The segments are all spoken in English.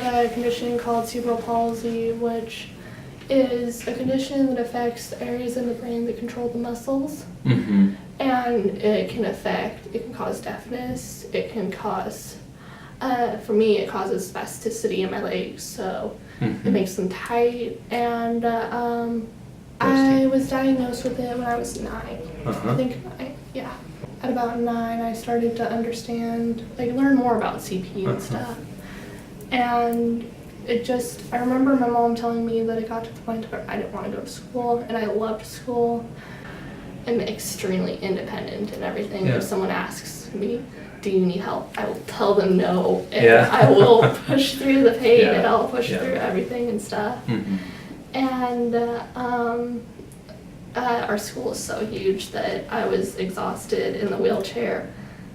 have a condition called cerebral palsy, which is a condition that affects the areas in the brain that control the muscles. Mm-hmm. And it can cause deafness, it can cause, for me, it causes spasticity in my legs, so Mm-hmm. it makes them tight. And I was diagnosed with it when I was 9. Uh-huh. I think 9, yeah. At about 9, I started to understand, learn more about CP and stuff. And I remember my mom telling me that it got to the point where I didn't want to go to school, and I loved school. I'm extremely independent and everything. Yeah. If someone asks me, do you need help, I will tell them no, and Yeah. I will push through the pain, Yeah. and I'll push Yeah. through everything and stuff. Mm-hmm. And our school is so huge that I was exhausted in the wheelchair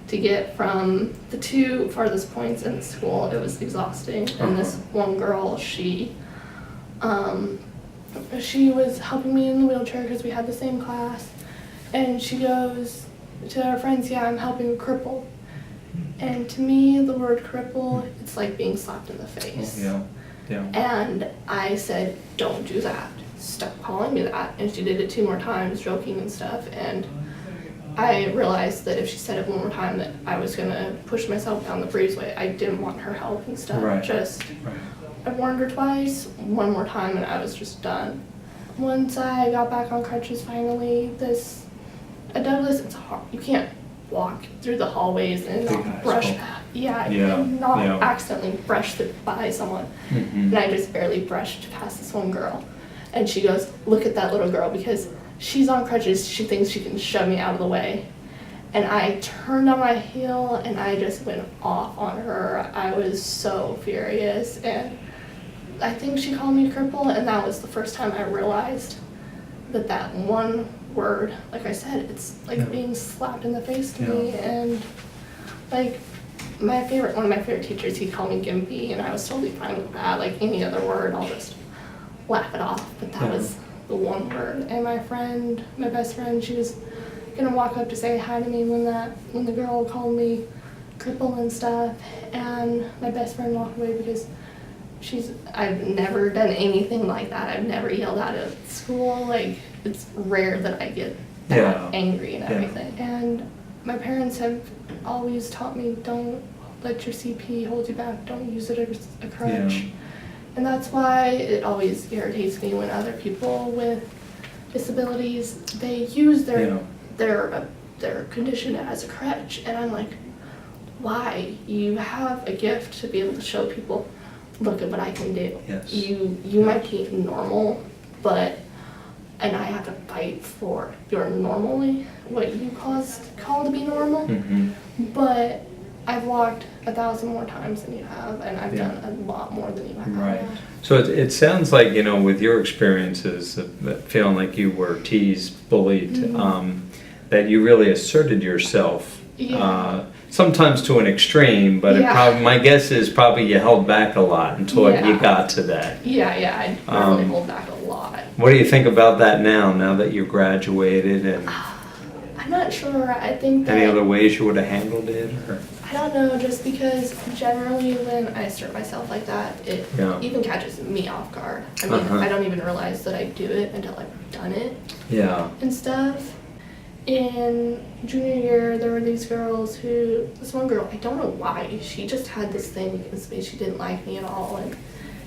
to get from the 2 farthest points in the school. It was exhausting. And this one girl, she was helping me in the wheelchair because we had the same class. And she goes to our friends, yeah, I'm helping a cripple. And to me, the word cripple, it's like being slapped in the face. Yeah. Yeah. And I said, don't do that. Stop calling me that. And she did it 2 more times, joking and stuff. And I realized that if she said it 1 more time, that I was going to push myself down the breezeway. I didn't want her help and stuff. Right. Right. I warned her twice, 1 more time, and I was just done. Once I got back on crutches finally, at Douglas, it's hard. You can't walk through the hallways and not brush past. Yeah, not accidentally brush by someone. Mm-hmm. And I just barely brushed past this one girl. And she goes, look at that little girl, because she's on crutches, she thinks she can shove me out of the way. And I turned on my heel and I just went off on her. I was so furious, and I think she called me a cripple, and that was the first time I realized that one word, like I said, it's like being slapped in the face to me. And like one of my favorite teachers, he'd call me gimpy, and I was totally fine with that. Like any other word, I'll just laugh it off, but that was the one word. And my best friend, she was gonna walk up to say hi to me when the girl called me cripple and stuff, and my best friend walked away because I've never done anything like that. I've never yelled out at school. Like, it's rare that I get that angry and everything. And my parents have always taught me, don't let your CP hold you back. Don't use it as a crutch. Yeah. And that's why it always irritates me when other people with disabilities, they use their condition as a crutch. And I'm like, why? You have a gift to be able to show people, look at what I can do. Yes. You might be normal, and I have to fight for your normally, what you call to be normal. Mm-hmm. But I've walked 1,000 more times than you have, and I've done a lot more than you have. Right. So it sounds like, with your experiences of feeling like you were teased, bullied, that you really asserted yourself. Yeah. Sometimes to an extreme, but my guess is probably you held back a lot until you got to that. Yeah, I really hold back a lot. What do you think about that now that you graduated? And I'm not sure. I think that... Any other ways you would have handled it? Or? I don't know, just because generally when I assert myself like that, it even catches me off guard. I mean, I don't even realize that I do it until I've done it. Yeah. And stuff. In junior year, there were this one girl, I don't know why, she just had this thing against me. She didn't like me at all, and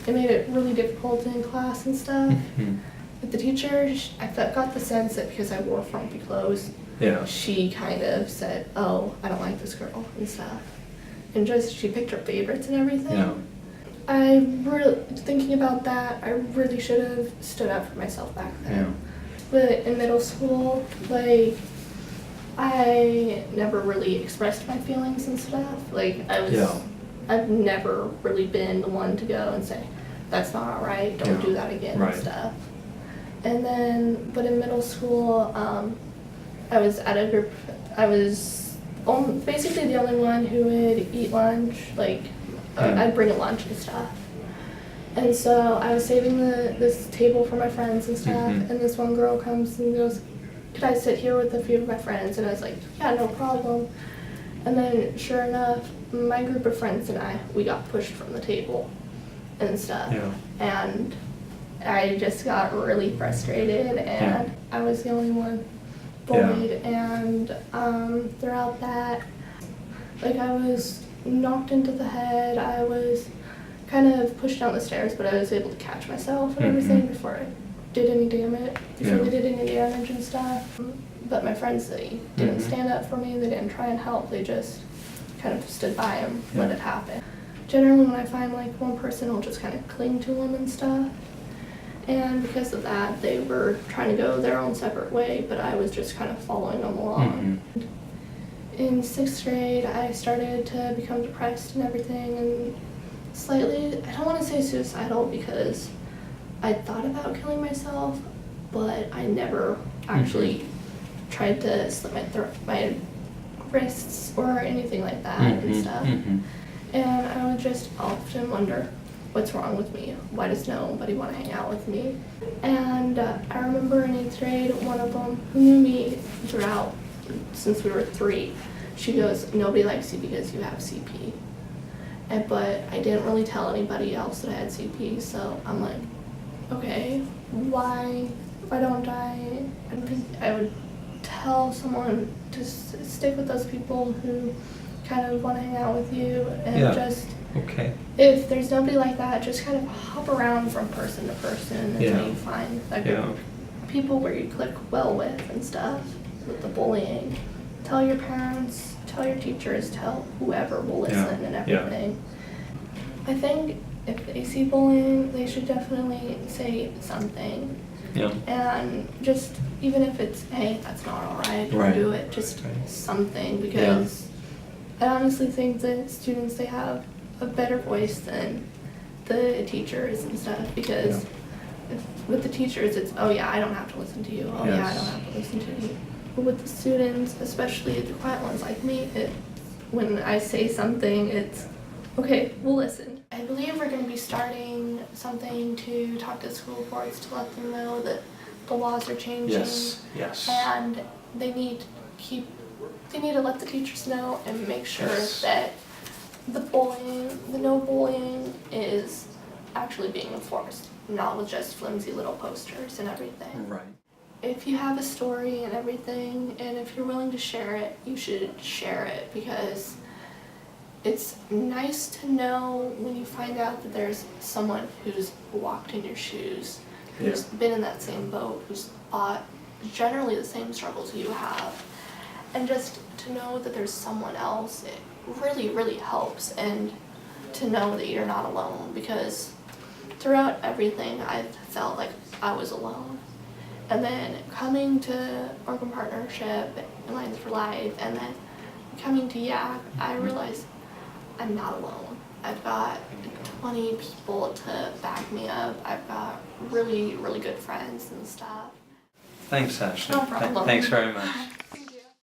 it made it really difficult in class and stuff. Mm-hmm. But the teacher, I got the sense that because I wore frumpy clothes, she kind of said, oh, I don't like this girl and stuff. And she picked her favorites and everything. Yeah. Thinking about that, I really should have stood up for myself back then. Yeah. But in middle school, I never really expressed my feelings and stuff. I've never really been the one to go and say, that's not all right, don't do that again and stuff. And then, but in middle school, I was at a group, I was basically the only one who would eat lunch, I'd bring a lunch and stuff. And so I was saving this table for my friends and stuff, and this one girl comes and goes, could I sit here with a few of my friends? And I was like, yeah, no problem. And then sure enough, my group of friends and we got pushed from the table. and stuff. Yeah. And I just got really frustrated, and I was the only one bullied. And throughout that, like, I was knocked into the head. I was kind of pushed down the stairs, but I was able to catch myself and everything before I did any damage, they did any damage and stuff. But my friends, they didn't stand up for me. They didn't try and help. They just kind of stood by and let it happen. Generally, when I find like one person, I'll just kind of cling to them and stuff. And because of that, they were trying to go their own separate way, but I was just kind of following them along. In 6th grade, I started to become depressed and everything, and slightly, I don't want to say suicidal because I thought about killing myself, but I never actually tried to slit my wrists or anything like that and stuff. And I would just often wonder, what's wrong with me? Why does nobody want to hang out with me? And I remember in 8th grade, one of them who knew me throughout, since we were 3, she goes, nobody likes you because you have CP. But I didn't really tell anybody else that I had CP, so I'm like, okay, why don't I don't think I would tell someone to stick with those people who kind of want to hang out with you, and just, if there's nobody like that, just kind of hop around from person to person until you find that group of people where you click well with and stuff. With the bullying, tell your parents, tell your teachers, tell whoever will listen and everything. I think if they see bullying, they should definitely say something. And just, even if it's, hey, that's not alright, don't do it, just something, because I honestly think that students, they have a better voice than the teachers and stuff, because with the teachers, it's, oh yeah, I don't have to listen to you, oh yeah, I don't have to listen to you. But with the students, especially the quiet ones like me, when I say something, it's, okay, we'll listen. I believe we're going to be starting something to talk to school boards to let them know that the laws are changing. And they need to let the teachers know and make sure that the no bullying is actually being enforced, not with just flimsy little posters and everything. If you have a story and everything, and if you're willing to share it, you should share it, because it's nice to know when you find out that there's someone who's walked in your shoes, who's been in that same boat, who's fought generally the same struggles you have. And just to know that there's someone else, it really, really helps, and to know that you're not alone, because throughout everything I felt like I was alone. And then coming to Oregon Partnership and Lions for Life, and then coming to YAC, I realized I'm not alone. I've got 20 people to back me up. I've got really, really good friends and stuff. Thanks, Ashley. No problem. Thanks very much.